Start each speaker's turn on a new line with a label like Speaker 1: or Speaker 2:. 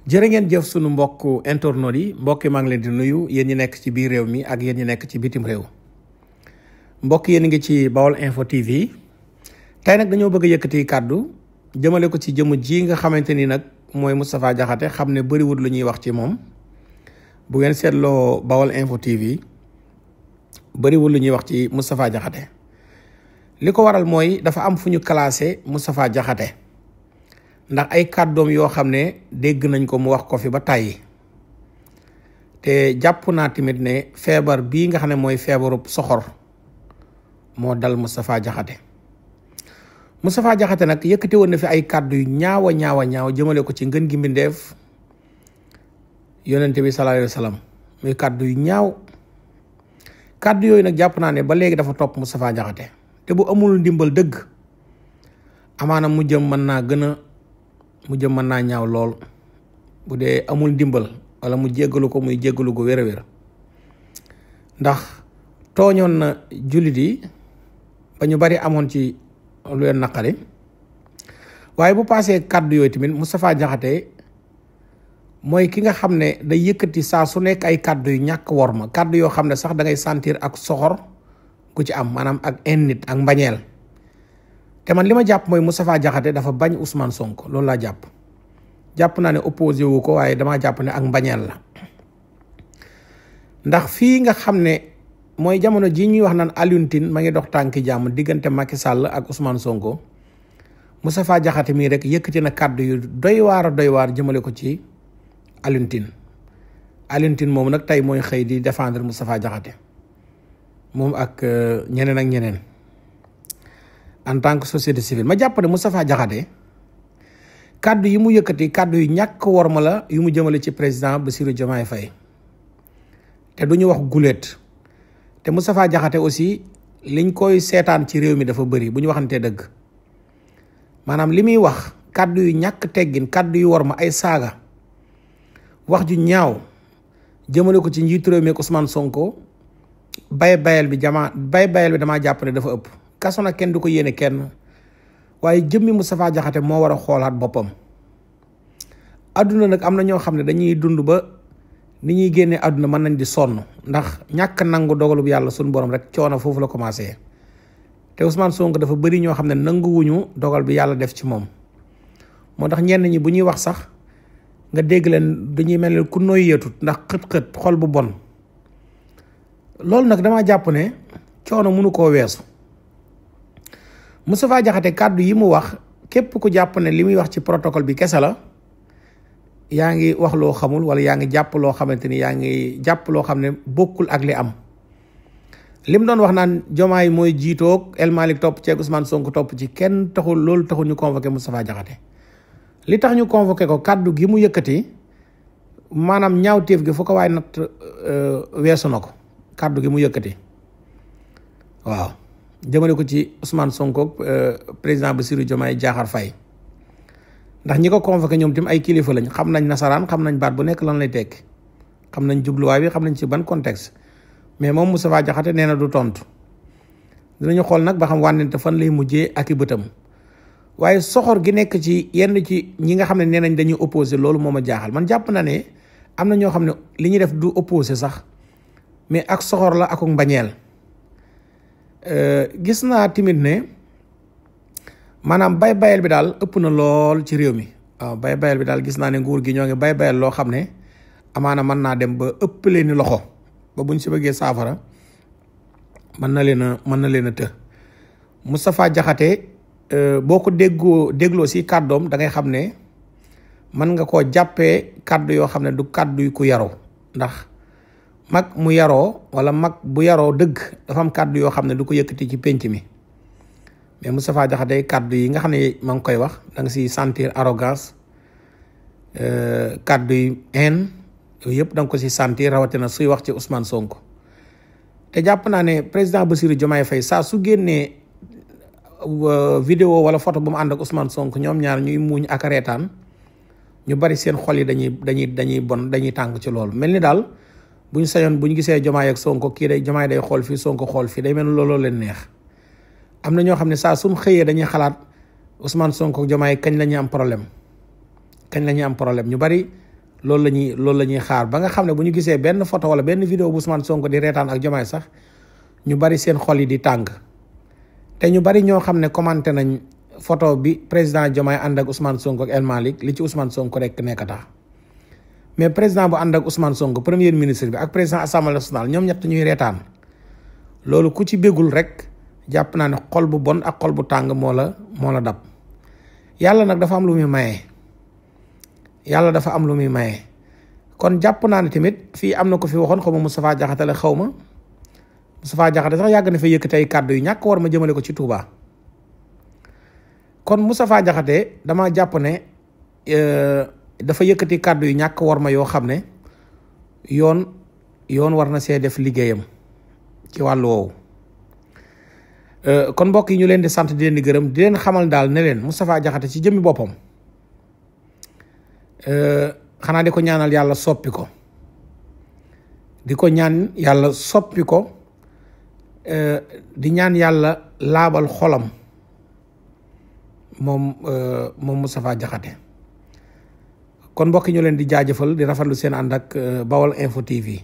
Speaker 1: jërë ngeen jëf sunu mbokk internautes yi mbokk maa ngi leen di nuyu yéen ñi nekk ci biir réew mi ak yéen ñi nekk ci bitim réew mbokk yéen ngi ci Baol Info TV tey nag dañoo bëgg a yëkkati kàddu jëmale ko ci jëmm ji nga xamante ni nag mooy Moustapha Diakhaté xam ne bëriwul lu ñuy wax ci moom bu ngeen seetloo Baol Info TV bëriwul lu ñuy wax ci Moustapha Diakhaté li ko waral mooy dafa am fu ñu classé Moustapha Diakhaté ndax ay kàddoom yoo xam ne dégg nañ ko mu wax ko fi ba tàyyi te jàpp naa tamit ne feebar bii nga xam ne mooy feebaru soxor moo dal Moustapha Diakhaté nag yëkkati woon na fi ay kàddu yu ñaaw jëmale ko ci ngën gi mbindeef yonente bi sallallahu alayhi wa sallam muy kàddu yu ñaaw kàddu yooyu nag jàpp naa ne ba léegi dafa topp Moustapha Diakhaté te bu amul ndimbal dëgg amaana mu jëm mën naa ñaaw lool bu dee amul ndimbal wala mu jéggalu ko muy jéggalu gu wér a wér ndax tooñoon na jullit yi ba ñu bari amoon ci lu leen naqari waaye bu paasee kàddu yooyu tamit Moustapha Diakhaté mooy ki nga xam ne day yëkkati saa su nekk ay kàddu yu ñàkk worma kàddu yoo xam ne sax da ngay sentir ak soxor ku ci am maanaam ak nit ak mbañeel te man li ma jàpp mooy Moustapha Diakhaté dafa bañ Ousmane Sonko loolu laa jàpp naa ne opposé wu ko waaye damaa jàpp ne ak mbañeel la ndax fii nga xam ne mooy jamono ji ñuy wax naan Alioune Tine ma ngi dox tànki jàmm diggante Macky Sall ak Ousmane Sonko Moustapha Diakhaté mii rek yëkkati na kàddu yu doy waar jëmale ko ci Alioune Tine moom nag tey mooy xëy di défendre Moustapha Diakhaté moom ak ñeneen en tant que société civile ma jàpp ne Moustapha Diakhaté kàddu yi mu yëkkati kàddu yu ñàkk worma la yu mu jëmale ci président Bassirou Diomaye Faye te du ñu wax guléet te Moustapha Diakhaté aussi liñ koy seetaan ci réew mi dafa bëri bu ñu waxantee dëgg maanaam li muy wax kàddu yu ñàkk teggin kàddu yu worma ay saaga wax ju ñaaw jëmale ko ci njiitu réew mi ak Ousmane Sonko bayal bi damaa jàpp ne dafa ëpp kaso nag kenn du ko yéene kenn waaye jëmmi Moustapha Diakhaté moo war a xoolaat boppam adduna nag am na ñoo xam ne dañuy dund ba ni ñuy génnee adduna mën nañ di sonn ndax ñàkk nangu dogalub yàlla suñu borom rek coono foofu la commencé te Ousmane Sonko dafa bëri ñoo xam ne nanguwuñu dogal bi yàlla def ci moom moo tax ñenn ñi bu ñuy wax sax nga dégg leen dañuy mel ne ku noy yëtut ndax xët-xët xol bu bon loolu nag dama jàpp ne coono mënu koo weesu Moustapha Diakhaté kàddu yi mu wax képp ku jàpp ne li muy wax ci protocole bi kese la yaa ngi wax loo xamul wala yaa ngi jàpp loo xamante ni yaa ngi jàpp loo xam ne bokkul ak li am lim doon wax naan Diomaye mooy jiitoog El Malick topp ci Ousmane Sonko topp ci kenn taxul loolu taxul ñu convoqué Moustapha Diakhaté li tax ñu convoqué ko kàddu gi mu yëkkati maanaam ñaawteef gi fu ko waaye nat weesu na ko kàddu gi mu yëkkati waaw jëmale ko ci Ousmane Sonko président Bassirou Diomaye Diakhar Faye ndax ñi ko convoqué ñoom tim ay kilifa lañ xam nañ nasaraan xam nañ baat bu nekk lan lay tekki xam nañ jubluwaay bi xam nañ ci ban contexte mais moom Moustapha Diakhaté nee na du tontu dinañu xool nag ba xam wànnente fan lay mujjee ak i bëtam waaye soxor gi nekk ci yenn ci ñi nga xam ne nee nañ dañuy opposé loolu moo ma jaaxal man jàpp na ne am na ñoo xam ne li ñuy def du opposé sax mais ak soxor la ak mbañeel gis naa timit ne maanaam bayal bi daal ëpp na lool ci réew mi waaw bayal bi daal gis naa ne nguur gi ñoo ngi bayal loo xam ne amaana mën naa dem ba ëpp leen ni loxo ba buñ si bëggee saafara mën na leen a të Moustapha Diakhaté boo ko dégloo si kàddoom da ngay xam ne mën nga koo jàppee kàddu yoo xam ne du kàddu yu ku yaroo ndax mag mu yaroo wala mag bu yaroo dëgg dafa am kàddu yoo xam ne du ko yëkkati ci pénc mi mais Moustapha Diakhaté kàddu yi nga xam ne ma ngi koy wax da nga si sentir arrogance kàddu yi haine yooyu yëpp da nga ko si sentir rawatina suy wax ci Ousmane Sonko te jàpp naa ne président Bassirou Diomaye Faye saa su génnee vidéo wala photo bu mu ànd ak Ousmane Sonko ñoom ñaar ñuy muuñ ak reetaan ñu bari seen xol yi dañuy tàng ci loolu mel ni daal bu ñu sañoon bu ñu gisee Diomaye ak Sonko kii day Diomaye day xool fii Sonko xool fii day mel ni looloo leen neex am na ñoo xam ne saa suñ xëyee dañuy xalaat Ousmane Sonko ak Diomaye kañ la ñuy am problème ñu bari loolu la ñuy xaar ba nga xam ne bu ñu gisee benn photo wala benn vidéo bu Ousmane Sonko di reetaan ak Diomaye sax ñu bari seen xol yi di tàng te ñu bari ñoo xam ne commenté nañ photo bi président Diomaye ànd ak Ousmane Sonko ak El Malick li ci Ousmane Sonko rek nekk tax mais président bu ànd ak Ousmane Sonko premier ministre bi ak président assemblée nationale ñoom ñett ñuy reetaan loolu ku ci béggul rek jàpp naa ne xol bu bon ak xol bu tàng moo la dab. yàlla nag dafa am lu muy maye kon jàpp naa ne tamit fii am na ko fi waxoon xaw ma Moustapha Diakhaté la xaw ma Moustapha Diakhaté sax yàgg na fa yëkkati ay kàddu yu ñàkk war ma jëmale ko ci Touba kon Moustapha Diakhaté dama jàpp ne dafa yëkkati kàddu yu ñàkk war ma yoo xam ne yoon war na see def liggéeyam ci wàllu woowu kon mbokk yi ñu leen di sant di leen di gërëm di leen xamal daal ne leen Moustapha Diakhaté ci jëmmi boppam xanaa di ko ñaanal yàlla soppi ko di ñaan yàlla laabal xolam moom Moustapha Diakhaté kon mbokk ñu leen di jaajëfal di rafetlu seen ànd ak Baol Info TV